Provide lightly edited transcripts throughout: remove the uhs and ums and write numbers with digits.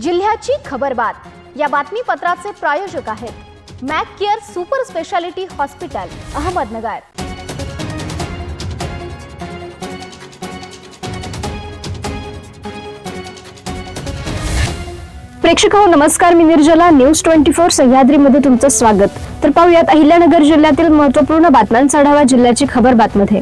जिल्ह्याची खबरबात या बातमीपत्राचे प्रायोजक आहेत Mac Care super speciality hospital Ahmednagar. प्रेक्षकांनो नमस्कार, मी निर्जला न्यूज 24 सह्याद्रीमध्ये तुमचं स्वागत। तर पाहूयात अहिल्यानगर जिल्ह्यातील महत्त्वपूर्ण बातम्यांचा आढावा जिल्ह्याची खबरबातमध्ये।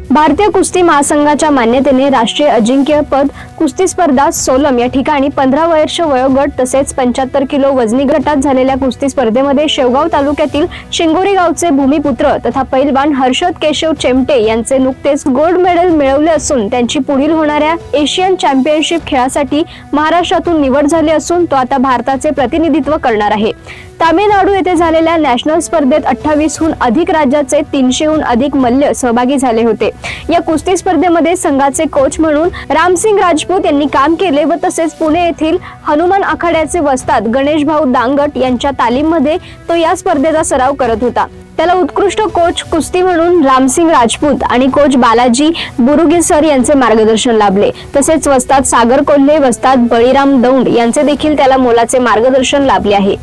भारतीय कुस्ती महासंघाच्या मान्यतेने राष्ट्रीय अजिंक्यपद कुस्ती स्पर्धा सोलम या ठिकाणी 15 वर्ष वयोगट तसेच 75 किलो वजनी गटात झालेल्या कुस्ती स्पर्धेमध्ये शेवगाव तालुक्यातील शिंगोरी गावचे भूमिपुत्र तथा पैलवान हर्षद केशव चेमटे यांचे नुकतेच गोल्ड मेडल मिळवले असून त्यांची पुढील होणाऱ्या एशियन चॅम्पियनशिप खेळासाठी महाराष्ट्रातून निवड झाली असून तो आता भारताचे प्रतिनिधित्व करणार आहे। तामिळनाडू येथे झालेल्या नॅशनल स्पर्धेत 28हून अधिक राज्याचे 300हून अधिक मल्ल सहभागी झाले होते। या कुस्ती स्पर्धेमध्ये संघाचे कोच म्हणून रामसिंग राजपूत यांनी काम केले व तसेच पुणे येथील हनुमान आखाड्याचे वस्ताद गणेश भाऊ दांगट यांच्या तालीममध्ये तो या स्पर्धेचा सराव करत होता। त्याला उत्कृष्ट कोच कुस्ती म्हणून रामसिंग राजपूत आणि कोच बालाजी बुरुगेसर यांचे मार्गदर्शन लाभले। तसेच वस्ताद सागर कोल्हे, वस्ताद बळीराम दौंड यांचे देखील त्याला मोलाचे मार्गदर्शन लाभले आहे।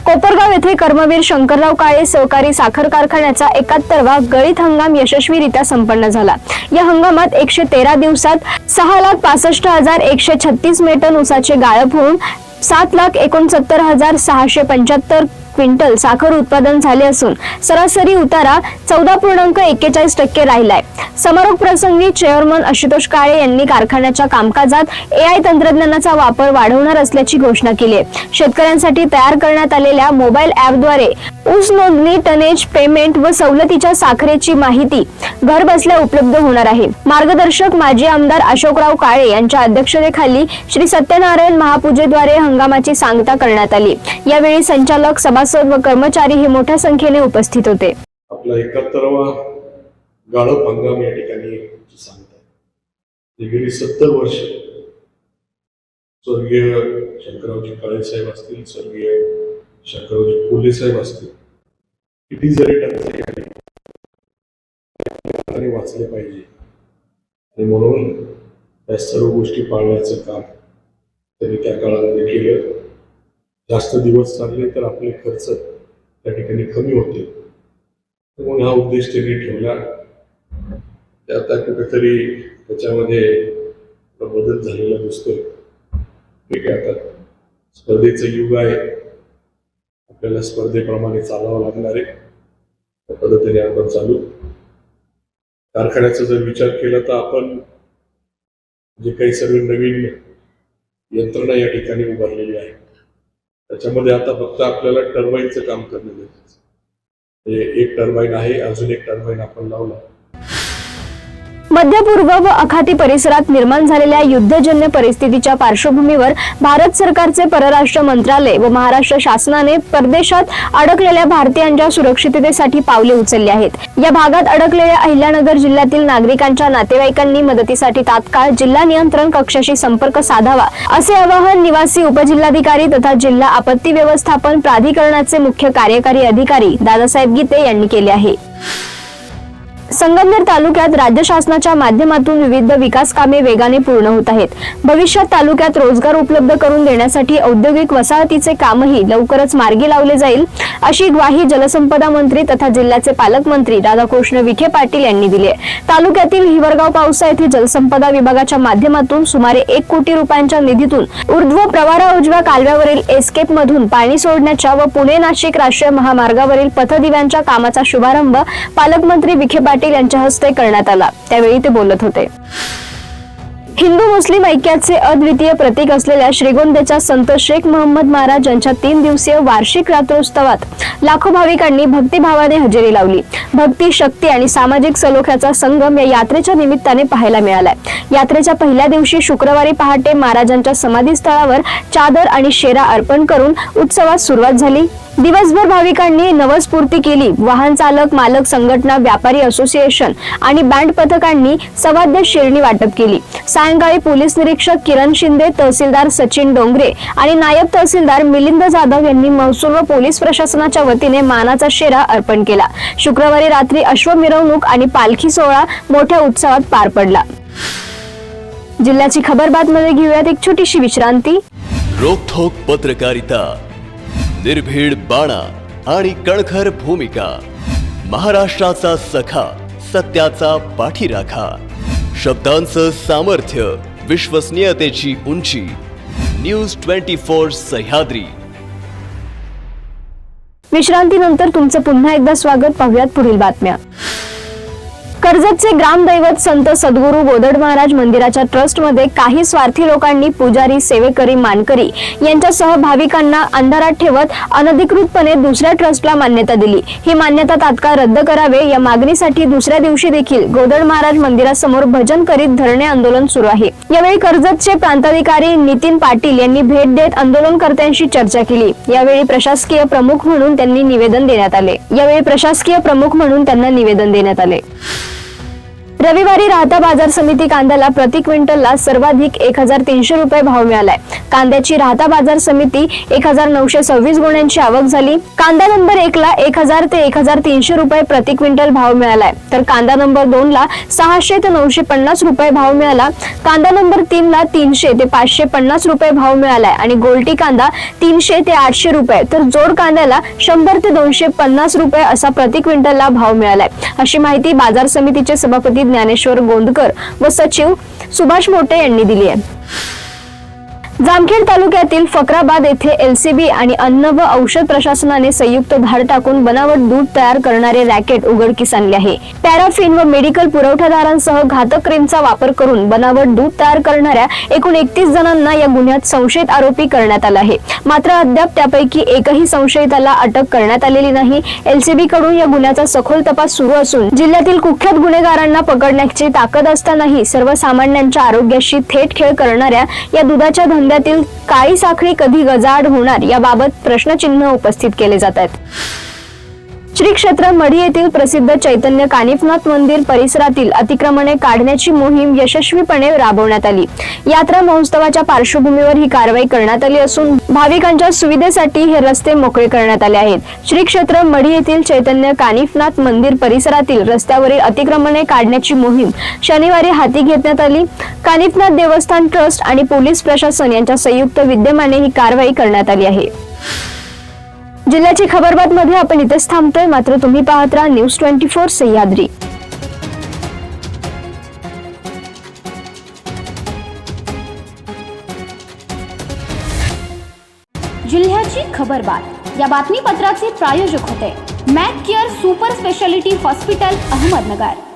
कोपरगाव येथे कर्मवीर शंकरराव काळे सहकारी साखर कारखान्याचा 71वा गळीत हंगाम यशस्वीरित्या संपन्न झाला। या हंगामात 113 दिवसात 6,65,136 मेटन ऊसाचे गाळप होऊन 7,69,675 क्विंटल साखर उत्पादन झाले असून सरासरी उतारा 14.41% राहिलाय। समारोप प्रसंगी चेअरमन आशुतोष काळे यांनी कारखान्याच्या कामकाजात AI तंत्रज्ञानाचा वापर वाढवणार असल्याची घोषणा केली आहे। शेतकऱ्यांसाठी तयार करण्यात आलेल्या मोबाईल ॲपद्वारे ऊस नोंदणी, टनेज, पेमेंट व सवलतीच्या साखरेची माहिती घर बसल्या उपलब्ध होणार आहे। मार्गदर्शक माजी आमदार अशोकराव काळे यांच्या अध्यक्षतेखाली श्री सत्यनारायण महापूजेद्वारे हंगामाची सांगता करण्यात आली। यावेळी संचालक, सभासद व कर्मचारी हे मोठ्या संख्येने उपस्थित होते। आपला 71वा गाळप हंगाम या ठिकाणी सांगतात। गेली 70 वर्ष स्वर्गीय शंकररावजी काळे साहेब असतील, स्वर्गीय शंकररावजी कोल्हे साहेब असतील, किती जरी टंचाई आली वाचले पाहिजे आणि म्हणून या सर्व गोष्टी पाळण्याचं काम त्यांनी त्या काळामध्ये केलं। जास्त दिवस चालले तर आपले खर्च त्या ठिकाणी कमी होते, म्हणून हा उद्देश त्यांनी ठेवला। आता कुठेतरी त्याच्यामध्ये बदल झालेला दिसतोय। ठीक आहे, आता स्पर्धेचं युग आहे, आपल्याला स्पर्धेप्रमाणे चालावं लागणार आहे। त्या पद्धतीने आपण चालू। कारखान्याचा जर विचार केला तर आपण जे काही सर्व नवीन यंत्रणा या ठिकाणी उभारलेली आहे त्याच्यामध्ये आता फक्त आपल्याला टर्बाईनचं काम करणं गरजेचं आहे। एक टर्बाईन आहे, अजून एक टर्बाईन आपण लावला। मध्य पूर्व व आखाती परिसरात निर्माण झालेल्या युद्धजन्य परिस्थितीच्या पार्श्वभूमीवर भारत सरकारचे परराष्ट्र मंत्रालय व महाराष्ट्र शासनाने परदेशात अडकलेल्या भारतीयांच्या सुरक्षिततेसाठी पावले उचलली आहेत। या भागात अडकलेल्या अहिल्यानगर जिल्ह्यातील नागरिकांच्या नातेवाईकांनी मदतीसाठी तात्काळ जिल्हा नियंत्रण कक्षाशी संपर्क साधावा असे आवाहन निवासी उपजिल्हाधिकारी तथा जिल्हा आपत्ती व्यवस्थापन प्राधिकरणाचे मुख्य कार्यकारी अधिकारी दादासाहेब गीते यांनी केले आहे। संगमनेर तालुक्यात राज्य शासनाच्या माध्यमातून विविध विकास कामे वेगाने पूर्ण होत आहेत। भविष्यात तालुक्यात रोजगार उपलब्ध करून देण्यासाठी औद्योगिक वसाहतीचे कामही लवकरच मार्गी लावले जाईल अशी ग्वाही जलसंपदा मंत्री तथा जिल्ह्याचे पालकमंत्री राधाकृष्ण विखे पाटील यांनी दिली आहे। तालुक्यातील हिवरगाव पावसा येथे जलसंपदा विभागाच्या माध्यमातून सुमारे 1 कोटी रुपयांच्या निधीतून ऊर्ध्व प्रवारा उजव्या कालव्यावरील एस्केप मधून पाणी सोडण्याच्या व पुणे नाशिक राष्ट्रीय महामार्गावरील पथदिव्यांच्या कामाचा शुभारंभ पालकमंत्री विखे पाटील यांच्या हस्ते करण्यात आला। त्यावेळी ते बोलत होते। हिंदू मुस्लिम ऐक्याचे अद्वितीय प्रतीक असलेल्या श्रीगोंद्याच्या संत शेख मोहम्मद महाराज यांच्या 3 दिवसीय वार्षिक रात्रोत्सवात लाखो भाविकांनी भक्तिभावाने हजेरी लावली। भक्ती, शक्ती आणि सामाजिक सलोख्याचा संगम या यात्रेच्या निमित्ताने पाहायला मिळालाय। यात्रेच्या पहिल्या दिवशी शुक्रवारी पहाटे महाराजांच्या समाधीस्थळावर चादर आणि शेरा अर्पण करून उत्सवास सुरुवात झाली। दिवसभर भाविकांनी नवस्फूर्ती केली। वाहन चालक, मालक संघटना, व्यापारी असोसिएशन आणि बँड पथकांनी सवाद्य शेरणी वाटप केली। सायंकाळी पोलीस निरीक्षक किरण शिंदे, तहसीलदार सचिन डोंगरे आणि नायब तहसीलदार मिलिंद जाधव यांनी महसूल व पोलीस प्रशासनाच्या वतीने मानाचा शेरा अर्पण केला। शुक्रवारी रात्री अश्व मिरवणूक आणि पालखी सोहळा मोठ्या उत्सवात पार पडला। जिल्ह्याची खबर बातमध्ये घेऊयात एक छोटीशी विश्रांती। रोखोक पत्रकारिता, निर्भीड बाणा आणि कणखर भूमिका, महाराष्ट्राचा सखा, सत्याचा पाठीराखा, शब्दांचं सामर्थ्य, विश्वसनीयतेची उंची, न्यूज 24 सह्याद्री। विश्रांतीनंतर तुमचं पुन्हा एकदा स्वागत। पाहूयात पुढील बातम्या। कर्जतचे ग्रामदैवत संत सद्गुरू गोदड महाराज मंदिराच्या ट्रस्टमध्ये काही स्वार्थी लोकांनी पुजारी, सेवेकरी, मानकरी यांच्यासह भाविकांना अंधारात ठेवत अनधिकृतपणे दुसऱ्या ट्रस्टला मान्यता दिली। ही मान्यता तात्काळ रद्द करावे या मागणीसाठी दुसऱ्या दिवशी देखील गोदड महाराज मंदिरासमोर भजन करीत धरणे आंदोलन सुरू आहे। यावेळी कर्जतचे प्रांताधिकारी नितीन पाटील यांनी भेट देत आंदोलनकर्त्यांशी चर्चा केली। यावेळी प्रशासकीय प्रमुख म्हणून त्यांना निवेदन देण्यात आले। रविवारी राहता बाजार समिती कांद्याला प्रति क्विंटलला सर्वाधिक 1300 रुपये भाव मिळालाय। कांद्याची राहता बाजार समिती 1926 गोण्यांची आवक झाली। कांदा नंबर 1 ला 1000 ते 1300 रुपये प्रति क्विंटल भाव मिळालाय, तर कांदा नंबर 2 ला 600 ते 950 रुपये भाव मिळाला। कांदा नंबर 3 ला 300 ते 550 रुपये भाव मिळालाय आणि गोल्टी कांदा 300 ते 800 रुपये, तर जोड कांद्याला 100 ते 250 रुपये असा प्रति क्विंटलला भाव मिळालाय, अशी माहिती बाजार समितीचे सभापती ज्ञानेश्वर गोंदकर व सचिव सुभाष मोटे यांनी दिली आहे। जामखेड तालुक्यातील फकराबाद येथे एलसीबी आणि अन्न व औषध प्रशासनाने संयुक्त धाड टाकून बनावट दूध तयार करणारे रॅकेट उघडकीस आणले आहे। पॅराफिन व मेडिकल पुरवठादारांसह घातक क्रीमचा वापर करून बनावट दूध तयार करणाऱ्या एकूण 31 जणांना या गुन्ह्यात संशयित आरोपी करण्यात आला आहे। मात्र अद्याप त्यापैकी एकही संशयिताला अटक करण्यात आलेली नाही। एलसीबी कडून या गुन्ह्याचा सखोल तपास सुरू असून जिल्ह्यातील कुख्यात गुन्हेगारांना पकडण्याची ताकद असतानाही सर्वसामान्यांच्या आरोग्याशी थेट खेळ करणाऱ्या या दुधाच्या धंद्यातील काळी साखळी कधी गजाआड होणार याबाबत प्रश्नचिन्ह उपस्थित केले जात आहेत। श्री क्षेत्र मढी येथील प्रसिद्ध चैतन्य कानिफनाथ मंदिर परिसरातील अतिक्रमणे काढण्याची मोहीम यशस्वीपणे राबवण्यात आली। यात्रा महोत्सवाच्या पार्श्वभूमीवर ही कारवाई करण्यात आली असून भाविकांच्या सुविधेसाठी हे रस्ते मोकळे करण्यात आले आहेत। श्री क्षेत्र मढी येथील चैतन्य कानिफनाथ मंदिर परिसरातील रस्त्यावरील अतिक्रमणे काढण्याची मोहीम शनिवारी हाती घेण्यात आली। कानिफनाथ देवस्थान ट्रस्ट आणि पोलीस प्रशासन यांच्या संयुक्त विद्यमाने ही कारवाई करण्यात आली आहे। जिल्ह्याची खबर बातमध्ये आपण इथेच थांबतोय, मात्र तुम्ही पाहत राहा न्यूज 24 सह्याद्री। जिल्ह्याची खबर बात या बातमीपत्राचे प्रायोजक होते Mac Care super speciality hospital Ahmednagar.